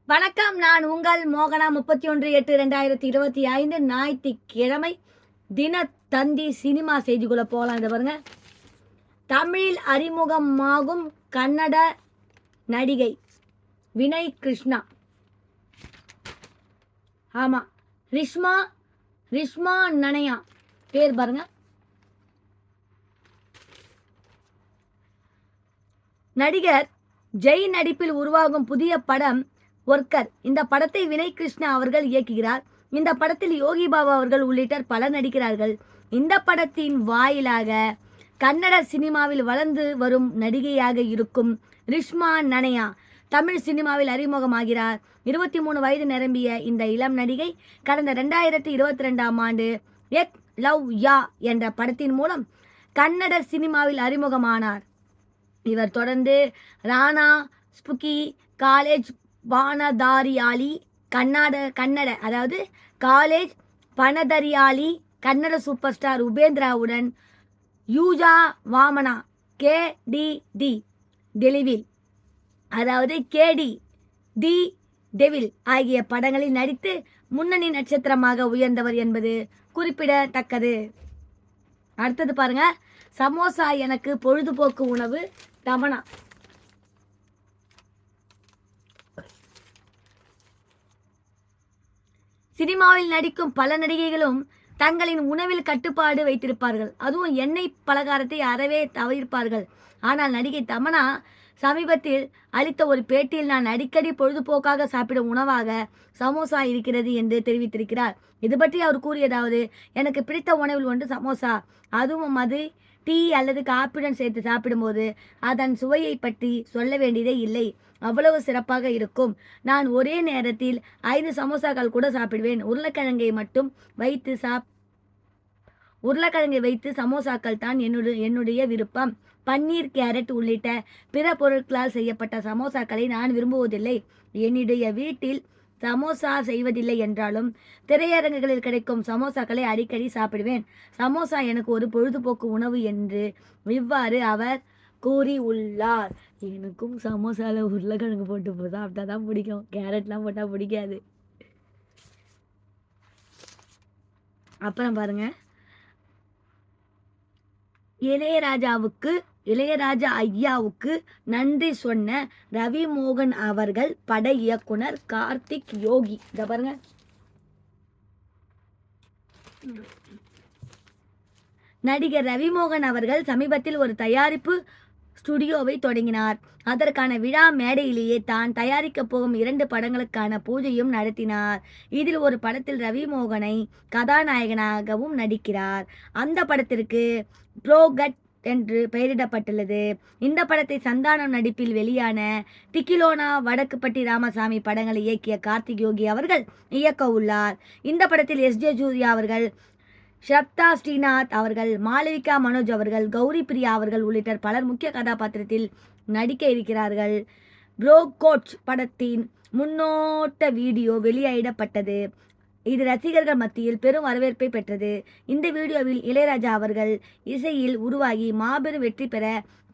வணக்கம். நான் உங்கள் மோகனா. 31/8/2025 ஞாயிற்றுக்கிழமை தினத்தந்தி சினிமா செய்திக்குள்ள போகலாம். இதை பாருங்க. தமிழில் அறிமுகமாகும் கன்னட நடிகை வினய் கிருஷ்ணா. ஆமாம், ரிஷ்மா நனையா பேர் பாருங்க. நடிகர் ஜெய் நடிப்பில் உருவாகும் புதிய படம் ஒர்க்கர். இந்த படத்தை வினய் கிருஷ்ணா அவர்கள் இயக்குகிறார். இந்த படத்தில் யோகி பாபா அவர்கள் உள்ளிட்ட பலர் நடிக்கிறார்கள். இந்த படத்தின் வாயிலாக கன்னட சினிமாவில் வளர்ந்து வரும் நடிகையாக இருக்கும் ரிஷ்மா நனையா தமிழ் சினிமாவில் அறிமுகமாகிறார். 23 வயது நிரம்பிய இந்த இளம் நடிகை கடந்த 2022ஆம் ஆண்டு எக் லவ் யா என்ற படத்தின் மூலம் கன்னட சினிமாவில் அறிமுகமானார். இவர் தொடர்ந்து ராணா, ஸ்புக்கி, காலேஜ் பானதாரியாலி, கன்னட அதாவது college Banadariyali, Kannada super star உபேந்திராவுடன் யூஜா வாமனா, KD டெலிவில் அதாவது KD தி டெவில் ஆகிய படங்களில் நடித்து முன்னணி நட்சத்திரமாக உயர்ந்தவர் என்பது குறிப்பிடத்தக்கது. அடுத்தது பாருங்க. சமோசா எனக்கு பொழுதுபோக்கு உணவு. தமனா. சினிமாவில் நடிக்கும் பல நடிகைகளும் தங்களின் உணவில் கட்டுப்பாடு வைத்திருப்பார்கள். அதுவும் எண்ணெய் பலகாரத்தை அறவே தவிர்ப்பார்கள். ஆனால் நடிகை தமனா சமீபத்தில் அளித்த ஒரு பேட்டியில், நான் அடிக்கடி பொழுதுபோக்காக சாப்பிடும் உணவாக சமோசா இருக்கிறது என்று தெரிவித்திருக்கிறார். இது பற்றி அவர் கூறியதாவது, எனக்கு பிடித்த உணவில் ஒன்று சமோசா. அதுவும் அது டீ அல்லது காப்பியுடன் சேர்த்து சாப்பிடும்போது அதன் சுவையை பற்றி சொல்ல வேண்டியதே இல்லை. அவ்வளவு சிறப்பாக இருக்கும். நான் ஒரே நேரத்தில் 5 சமோசாக்கள் கூட சாப்பிடுவேன். உருளைக்கிழங்கை வைத்து சமோசாக்கள் தான் என்னுடைய விருப்பம். பன்னீர், கேரட் உள்ளிட்ட பிற பொருட்களால் செய்யப்பட்ட சமோசாக்களை நான் விரும்புவதில்லை. என்னுடைய வீட்டில் சமோசா செய்வதில்லை என்றாலும் திரையரங்குகளில் கிடைக்கும் சமோசாக்களை அடிக்கடி சாப்பிடுவேன். சமோசா எனக்கு ஒரு பொழுதுபோக்கு உணவு என்று இவ்வாறு அவர் கூறியுள்ளார். எனக்கும் சமோசாவில் உருளைக்கிழங்கு போட்டு சாப்பிட்டா தான் பிடிக்கும். கேரட்லாம் போட்டால் பிடிக்காது. அப்புறம் பாருங்க. இளையராஜா ஐயாவுக்கு நன்றி சொன்ன ரவி மோகன் அவர்கள் பட இயக்குனர் கார்த்திக் யோகி. இத பாருங்க. நடிகர் ரவிமோகன் அவர்கள் சமீபத்தில் ஒரு தயாரிப்பு ஸ்டுடியோவை தொடங்கினார். அதற்கான விழா மேடையிலேயே தான் தயாரிக்கப் போகும் 2 படங்களுக்கான பூஜையும் நடத்தினார். இதில் ஒரு படத்தில் ரவிமோகனை கதாநாயகனாகவும் நடிக்கிறார். அந்த படத்திற்கு ப்ரோகட் என்று பெயரிடப்பட்டுள்ளது. இந்த படத்தை சந்தானம் நடிப்பில் வெளியான திக்கிலோனா, வடக்குப்பட்டி ராமசாமி படங்களை இயக்கிய கார்த்திக் யோகி அவர்கள் இயக்க உள்ளார். இந்த படத்தில் SJ சூர்யா அவர்கள், ஸ்ரப்தா ஸ்ரீநாத் அவர்கள், மாளவிகா மனோஜ் அவர்கள், கௌரி பிரியா அவர்கள் உள்ளிட்ட பலர் முக்கிய கதாபாத்திரத்தில் நடிக்க இருக்கிறார்கள். ப்ரோகோட் படத்தின் முன்னோட்ட வீடியோ வெளியிடப்பட்டது. இது ரசிகர்கள் மத்தியில் பெரும் வரவேற்பை பெற்றது. இந்த வீடியோவில் இளையராஜா அவர்கள் இசையில் உருவாகி மாபெரும் வெற்றி பெற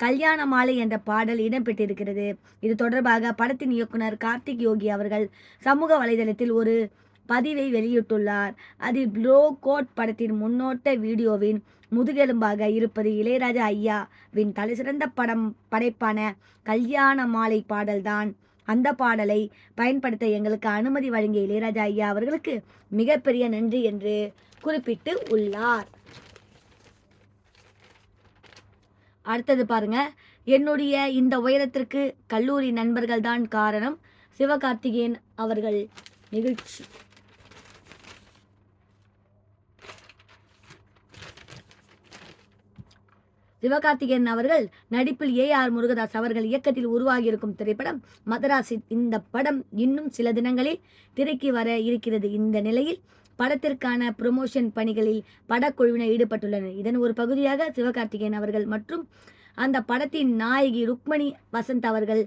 கல்யாண மாலை என்ற பாடல் இடம்பெற்றிருக்கிறது. இது தொடர்பாக படத்தின் இயக்குனர் கார்த்திக் யோகி அவர்கள் சமூக வலைதளத்தில் ஒரு பதிவை வெளியிட்டுள்ளார். அதில் ப்ரோகோட் படத்தின் முன்னோட்ட வீடியோவின் முதுகெலும்பாக இருப்பது இளையராஜா ஐயாவின் தலைசிறந்த படைப்பான கல்யாண மாலை பாடல்தான். அந்த பாடலை பயன்படுத்த எங்களுக்கு அனுமதி வழங்கிய இளையராஜா ஐயா அவர்களுக்கு மிகப்பெரிய நன்றி என்று குறிப்பிட்டு உள்ளார். அடுத்தது பாருங்க. என்னுடைய இந்த உயரத்திற்கு கல்லூரி நண்பர்கள் தான் காரணம். சிவகார்த்திகேயன் அவர்கள் நிகழ்ச்சி. சிவகார்த்திகேயன் அவர்கள் நடிப்பில் AR முருகதாஸ் அவர்கள் இயக்கத்தில் உருவாகியிருக்கும் திரைப்படம் மதராசி. இந்த படம் இன்னும் சில தினங்களில் திரைக்கு வர இருக்கிறது. இந்த நிலையில் படத்திற்கான ப்ரமோஷன் பணிகளில் படக்குழுவினர் ஈடுபட்டுள்ளனர். இதன் ஒரு பகுதியாக சிவகார்த்திகேயன் அவர்கள் மற்றும் அந்த படத்தின் நாயகி ருக்மணி வசந்த் அவர்கள்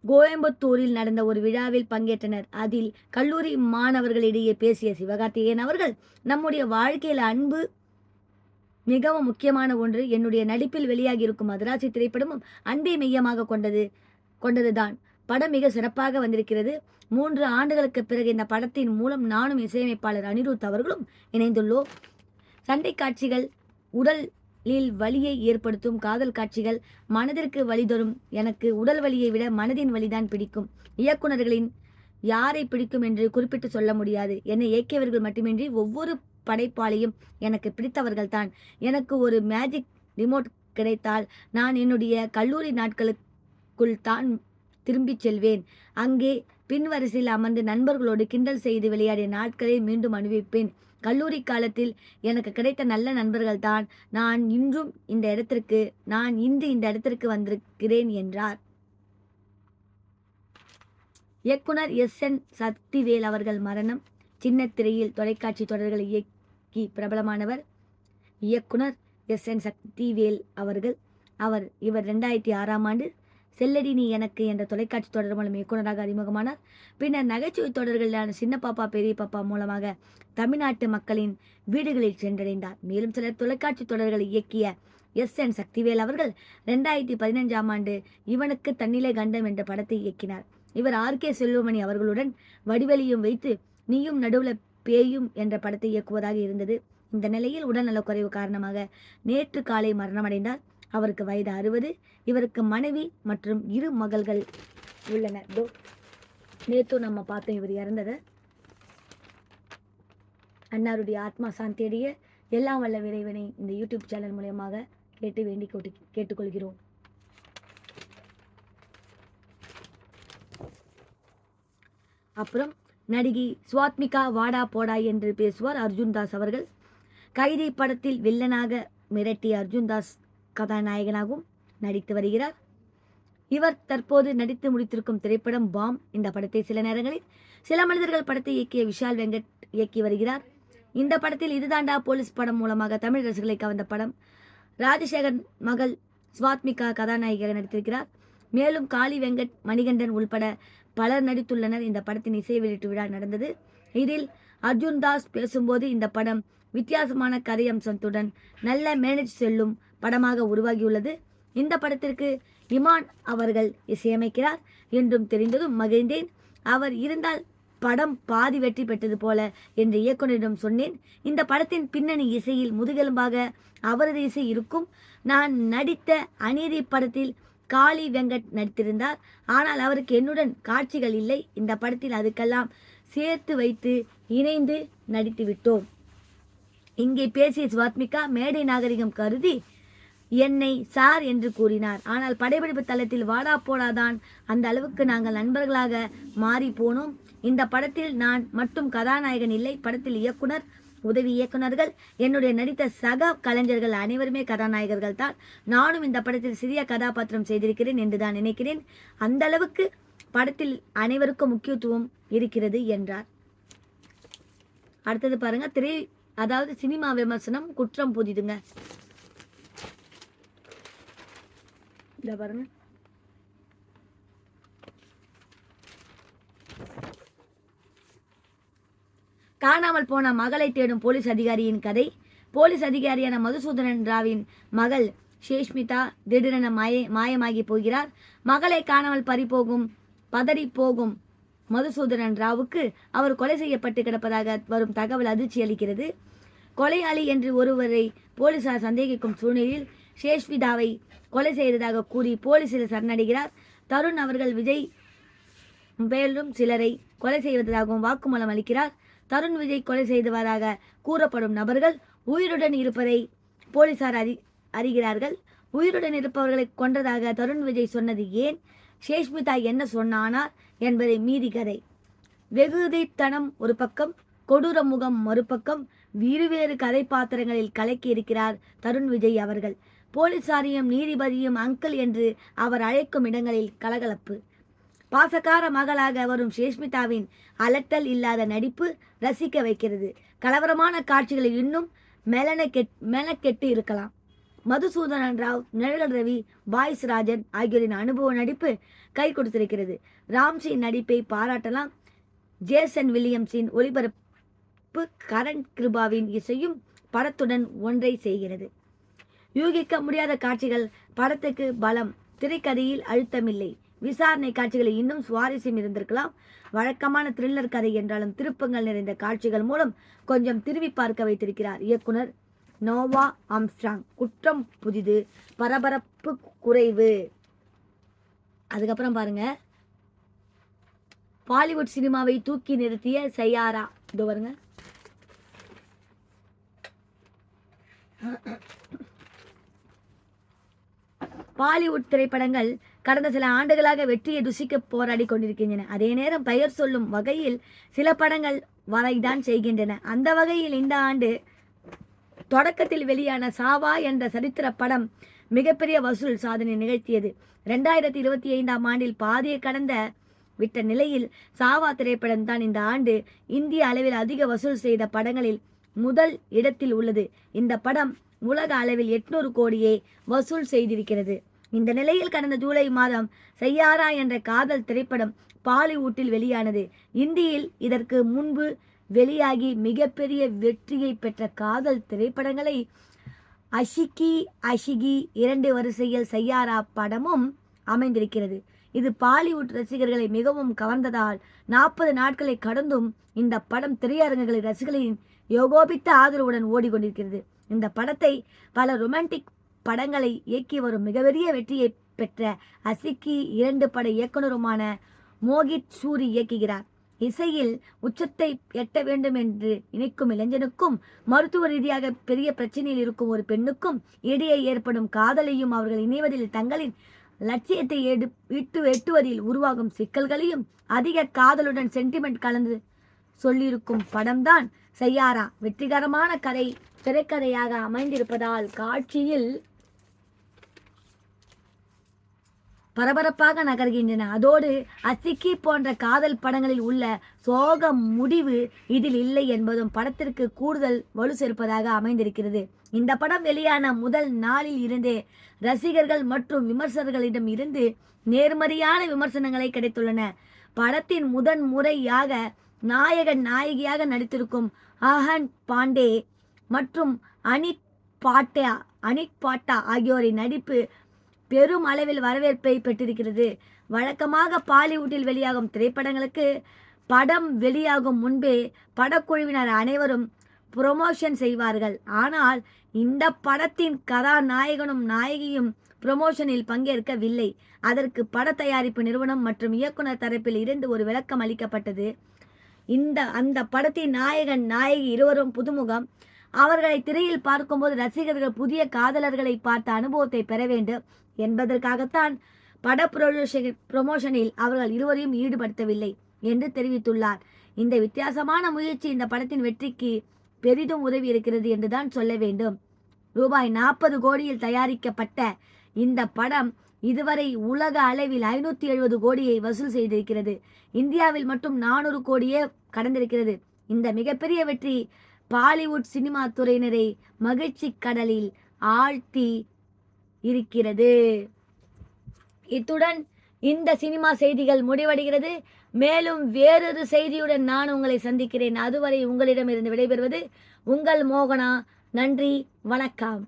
கோயம்புத்தூரில் நடந்த ஒரு விழாவில் பங்கேற்றனர். அதில் கல்லூரி மாணவர்களிடையே பேசிய சிவகார்த்திகேயன் அவர்கள், நம்முடைய வாழ்க்கையில் அன்பு மிகவும் முக்கியமான ஒன்று. என்னுடைய நடிப்பில் வெளியாகி இருக்கும் மதராசி திரைப்படமும் அன்பை மையமாக கொண்டதுதான். படம் மிக சிறப்பாக வந்திருக்கிறது. 3 ஆண்டுகளுக்கு பிறகு இந்த படத்தின் மூலம் நானும் இசையமைப்பாளர் அனிருத் அவர்களும் இணைந்துள்ளோம். சண்டை காட்சிகள், உடலில் வலியை ஏற்படுத்தும் காதல் காட்சிகள் மனதிற்கு வலி தரும். எனக்கு உடல் வலியை விட மனதின் வலிதான் பிடிக்கும். இயக்குனர்களின் யாரை பிடிக்கும் என்று குறிப்பிட்டு சொல்ல முடியாது. என்னை இயக்கியவர்கள் மட்டுமின்றி ஒவ்வொரு படைப்பாளியும் எனக்கு பிடித்தவர்கள்தான். எனக்கு ஒரு மேஜிக் ரிமோட் கிடைத்தால் நான் என்னுடைய கல்லூரி நாட்களுக்குள் தான் திரும்பிச் செல்வேன். அங்கே பின்வரிசையில் அமர்ந்து நண்பர்களோடு கிண்டல் செய்து விளையாடிய நாட்களை மீண்டும் அனுபவிப்பேன். கல்லூரி காலத்தில் எனக்கு கிடைத்த நல்ல நண்பர்கள் தான் நான் இன்று இந்த இடத்திற்கு வந்திருக்கிறேன் என்றார். இயக்குனர் எஸ்.என். சக்திவேல் அவர்கள் மரணம். சின்ன திரையில் தொலைக்காட்சி தொடர்களை இயக்கி பிரபலமானவர் இயக்குனர் எஸ்.என். சக்திவேல் அவர்கள். இவர் 2006ஆம் ஆண்டு செல்லடி நீ எனக்கு என்ற தொலைக்காட்சி தொடர் மூலம் இயக்குனராக அறிமுகமானார். பின்னர் நகைச்சுவை தொடர்களான சின்ன பாப்பா பெரிய பாப்பா மூலமாக தமிழ்நாட்டு மக்களின் வீடுகளில் சென்றடைந்தார். மேலும் சில தொலைக்காட்சி தொடர்களை இயக்கிய எஸ்.என். சக்திவேல் அவர்கள் 2015ஆம் ஆண்டு இவனுக்கு தன்னிலை கண்டம் என்ற படத்தை இயக்கினார். இவர் ஆர்.கே. செல்வமணி அவர்களுடன் வடிவெளியும் வைத்து நீயும் நடுவுல பேயும் என்ற படத்தை இயக்குவதாக இருந்தது. இந்த நிலையில் உடல்நலக்குறைவு காரணமாக நேற்று காலை மரணமடைந்தார். அவருக்கு வயது 60. இவருக்கு மனைவி மற்றும் 2 மகள்கள் உள்ளனர். நேற்று நம்ம பார்த்தோம் இவர் இறந்ததை. அன்னாருடைய ஆத்மா சாந்தியடைய எல்லாம் வல்ல இறைவனை இந்த யூடியூப் சேனல் மூலமாக கேட்டுக்கொள்கிறோம். அப்புறம் நடிகை சுவாத்மிகா வாடா போடா என்று பேசுவார் அர்ஜுன் தாஸ் அவர்கள். கைதி படத்தில் வில்லனாக மிரட்டிய அர்ஜுன் தாஸ் கதாநாயகனாகவும் நடித்து வருகிறார். இவர் தற்போது நடித்து முடித்திருக்கும் திரைப்படம் பாம். இந்த படத்தை சில நேரங்களில் சில மனிதர்கள் படத்தை இயக்கிய விஷால் வெங்கட் இயக்கி வருகிறார். இந்த படத்தில் இதுதாண்டா போலீஸ் படம் மூலமாக தமிழ் ரசிகர்களை கவர்ந்த படம். ராஜசேகர் மகள் சுவாத்மிகா கதாநாயகியாக நடித்திருக்கிறார். மேலும் காளி வெங்கட், மணிகண்டன் உள்பட பலர் நடித்துள்ளனர். இந்த படத்தின் இசை வெளியீட்டு விழா நடந்தது. இதில் அர்ஜுன் தாஸ் பேசும்போது இந்த படம் வித்தியாசமான கதை அம்சத்துடன் நல்ல மேனேஜ் செல்லும் படமாக உருவாகியுள்ளது. இந்த படத்திற்கு இமான் அவர்கள் இசையமைக்கிறார் என்றும் தெரிந்ததும் மகிழ்ந்தேன். அவர் இருந்தால் படம் பாதி வெற்றி பெற்றது போல என்று இயக்குனரிடம் சொன்னேன். இந்த படத்தின் பின்னணி இசையில் முதுகெலும்பாக அவரது இசை இருக்கும். நான் நடித்த அநீதி படத்தில் காளி வெங்கட் நடித்திருந்தார். ஆனால் அவருக்கு என்னுடன் காட்சிகள் இல்லை. இந்த படத்தில் அதுக்கெல்லாம் சேர்த்து வைத்து இணைந்து நடித்து விட்டோம். இங்கே பேசிய சுவாத்மிகா மேடை நாகரிகம் கருதி என்னை சார் என்று கூறினார். ஆனால் படைப்பிடிப்பு தளத்தில் வாடா போடாதான் அந்த அளவுக்கு நாங்கள் நண்பர்களாக மாறி போனோம். இந்த படத்தில் நான் மட்டும் கதாநாயகன் இல்லை. படத்தில் இயக்குனர், உதவி இயக்குனர்கள், என்னுடைய நடித்த சக கலைஞர்கள் அனைவருமே கதாநாயகர்கள் தான். நானும் இந்த படத்தில் சிறிய கதாபாத்திரம் செய்திருக்கிறேன் என்று தான் நினைக்கிறேன். அந்த அளவுக்கு படத்தில் அனைவருக்கும் முக்கியத்துவம் இருக்கிறது என்றார். அடுத்தது பாருங்க, அதாவது சினிமா விமர்சனம் குற்றம் புதிதுங்க. இத பாருங்க, காணாமல் போன மகளை தேடும் போலீஸ் அதிகாரியின் கதை. போலீஸ் அதிகாரியான மதுசூதனன் ராவின் மகள் ஷேஷ்மிதா திடீரென மாயமாகி போகிறார். மகளை காணாமல் பதறி போகும் மதுசூதனன் ராவுக்கு அவர் கொலை செய்யப்பட்டு கிடப்பதாக வரும் தகவல் அதிர்ச்சி அளிக்கிறது. கொலையாளி என்று ஒருவரை போலீசார் சந்தேகிக்கும் சூழ்நிலையில் ஷேஷ்மிதாவை கொலை செய்ததாக கூறி போலீசில் சரணடைகிறார். தருண் அவர்கள் விஜய் மேலும் சிலரை கொலை செய்வதாகவும் வாக்குமூலம் அளிக்கிறார். தருண் விஜய் கொலை செய்தவராக கூறப்படும் நபர்கள் உயிருடன் இருப்பதை போலீசார் அறிகிறார்கள். உயிருடன் இருப்பவர்களை கொன்றதாக தருண் விஜய் சொன்னது ஏன், ஷேஷ்மிதா என்ன சொன்னானார் என்பதை மீதி கதை. வெகுதித்தனம் ஒரு பக்கம், கொடூர முகம் மறுபக்கம், இருவேறு கதை பாத்திரங்களில் கலக்கி இருக்கிறார் தருண் விஜய் அவர்கள். போலீசாரையும் நீதிபதியும் அங்கிள் என்று அவர் அழைக்கும் இடங்களில் கலகலப்பு. பாசக்கார மகளாக வரும் ஷேஷ்மிதாவின் அலட்டல் இல்லாத நடிப்பு ரசிக்க வைக்கிறது. கலவரமான காட்சிகளில் இன்னும் மெனக்கெட்டு இருக்கலாம். மதுசூதனன் ராவ், நிழல் ரவி, பாய்ஸ் ராஜன் ஆகியோரின் அனுபவ நடிப்பு கை கொடுத்திருக்கிறது. ராம்சி நடிப்பை பாராட்டலாம். ஜேசன் வில்லியம்ஸின் ஒளிபரப்பு, கரண் கிருபாவின் இசையும் படத்துடன் ஒன்றை செய்கிறது. யூகிக்க முடியாத காட்சிகள் படத்துக்கு பலம். திரைக்கதையில் அழுத்தமில்லை. விசாரணை காட்சிகளில் இன்னும் சுவாரஸ்யம் இருந்திருக்கலாம். வழக்கமான த்ரில்லர் கதை என்றாலும் திருப்பங்கள் நிறைந்த காட்சிகள் மூலம் கொஞ்சம் திரும்பி பார்க்க வைத்திருக்கிறார் இயக்குனர் நோவா ஆம்ஸ்ட்ராங். குற்றம் புதிது, பரபரப்பு குறைவு. அதுக்கப்புறம் பாருங்க, பாலிவுட் சினிமாவை தூக்கி நிறுத்திய சையாரா. இதோ பாருங்க, பாலிவுட் திரைப்படங்கள் கடந்த சில ஆண்டுகளாக வெற்றியை ருசிக்க போராடி கொண்டிருக்கின்றன. அதே நேரம் பெயர் சொல்லும் வகையில் சில படங்கள் வரைதான் செய்கின்றன. அந்த வகையில் இந்த ஆண்டு தொடக்கத்தில் வெளியான சாவா என்ற சரித்திர படம் மிகப்பெரிய வசூல் சாதனை நிகழ்த்தியது. 2025ஆம் ஆண்டில் பாதியை கடந்த விட்ட நிலையில் சாவா திரைப்படம் தான் இந்த ஆண்டு இந்திய அளவில் அதிக வசூல் செய்த படங்களில் முதல் இடத்தில் உள்ளது. இந்த படம் உலக அளவில் 800 கோடியை வசூல் செய்திருக்கிறது. இந்த நிலையில் கடந்த ஜூலை மாதம் சையாரா என்ற காதல் திரைப்படம் பாலிவுட்டில் வெளியானது. இந்தியில் இதற்கு முன்பு வெளியாகி மிகப்பெரிய வெற்றியை பெற்ற காதல் திரைப்படங்களை அஷிகி 2 வரிசையில் சையாரா படமும் அமைந்திருக்கிறது. இது பாலிவுட் ரசிகர்களை மிகவும் கவர்ந்ததால் 40 நாட்களை கடந்தும் இந்த படம் திரையரங்குகளில் ரசிகர்களின் யோகோபித்த ஆதரவுடன் ஓடிக்கொண்டிருக்கிறது. இந்த படத்தை பல ரொமான்டிக் படங்களை இயக்கி வரும் மிகப்பெரிய வெற்றியை பெற்ற அஷிகி 2 பட இயக்குனருமான மோகித் சூரி இயக்குகிறார். இசையில் உச்சத்தை எட்ட வேண்டும் என்று நினைக்கும் இளைஞனுக்கும் மருத்துவ ரீதியாக பெரிய பிரச்சனையில் இருக்கும் ஒரு பெண்ணுக்கும் இடையே ஏற்படும் காதலையும் அவர்கள் இணைவதில் தங்களின் லட்சியத்தை எட்டுவதில் உருவாகும் சிக்கல்களையும் அதிக காதலுடன் சென்டிமெண்ட் கலந்து சொல்லியிருக்கும் படம்தான் சையாரா. வெற்றிகரமான கதை திரைக்கதையாக அமைந்திருப்பதால் காட்சியில் பரபரப்பாக நகர்கின்றன. அதோடு அஷிகி போன்ற காதல் படங்களில் உள்ள சோக முடிவு இதில் இல்லை என்பதும் படத்திற்கு கூடுதல் வலு சேர்ப்பதாக அமைந்திருக்கிறது. இந்த படம் வெளியான முதல் நாளில் இருந்தே ரசிகர்கள் மற்றும் விமர்சகர்களிடம் இருந்து நேர்மறையான விமர்சனங்களை கிடைத்துள்ளன. படத்தின் முதன் முறையாக நாயகன் நாயகியாக நடித்திருக்கும் ஆஹன் பாண்டே மற்றும் அனித் பாட்டா ஆகியோரின் நடிப்பு பெரும் அளவில் வரவேற்பை பெற்றிருக்கிறது. வழக்கமாக பாலிவுட்டில் வெளியாகும் திரைப்படங்களுக்கு படம் வெளியாகும் முன்பே படக்குழுவினர் அனைவரும் ப்ரொமோஷன் செய்வார்கள். ஆனால் இந்த படத்தின் கதாநாயகனும் நாயகியும் ப்ரொமோஷனில் பங்கேற்கவில்லை. அதற்கு பட தயாரிப்பு நிறுவனம் மற்றும் இயக்குனர் தரப்பில் இருந்து ஒரு விளக்கம் அளிக்கப்பட்டது. அந்த படத்தின் நாயகன் நாயகி இருவரும் புதுமுகம். அவர்களை திரையில் பார்க்கும்போது ரசிகர்கள் புதிய காதலர்களை பார்த்த அனுபவத்தை பெற வேண்டும் என்பதற்காகத்தான் பட ப்ரொமோஷனில் அவர்கள் இருவரையும் ஈடுபடுத்தவில்லை என்று தெரிவித்துள்ளார். இந்த வித்தியாசமான முயற்சி இந்த படத்தின் வெற்றிக்கு பெரிதும் உதவி இருக்கிறது என்றுதான் சொல்ல வேண்டும். ரூபாய் 40 கோடியில் தயாரிக்கப்பட்ட இந்த படம் இதுவரை உலக அளவில் 570 கோடியை வசூல் செய்திருக்கிறது. இந்தியாவில் மட்டும் 400 கோடியே கடந்திருக்கிறது. இந்த மிகப்பெரிய வெற்றி பாலிவுட் சினிமா துறையினரை மகிழ்ச்சி கடலில் ஆழ்த்தி இருக்கிறது. இத்துடன் இந்த சினிமா செய்திகள் முடிவடைகிறது. மேலும் வேறொரு செய்தியுடன் நான் உங்களை சந்திக்கிறேன். அதுவரை உங்களிடமிருந்து விடைபெறுவது உங்கள் மோகனா. நன்றி, வணக்கம்.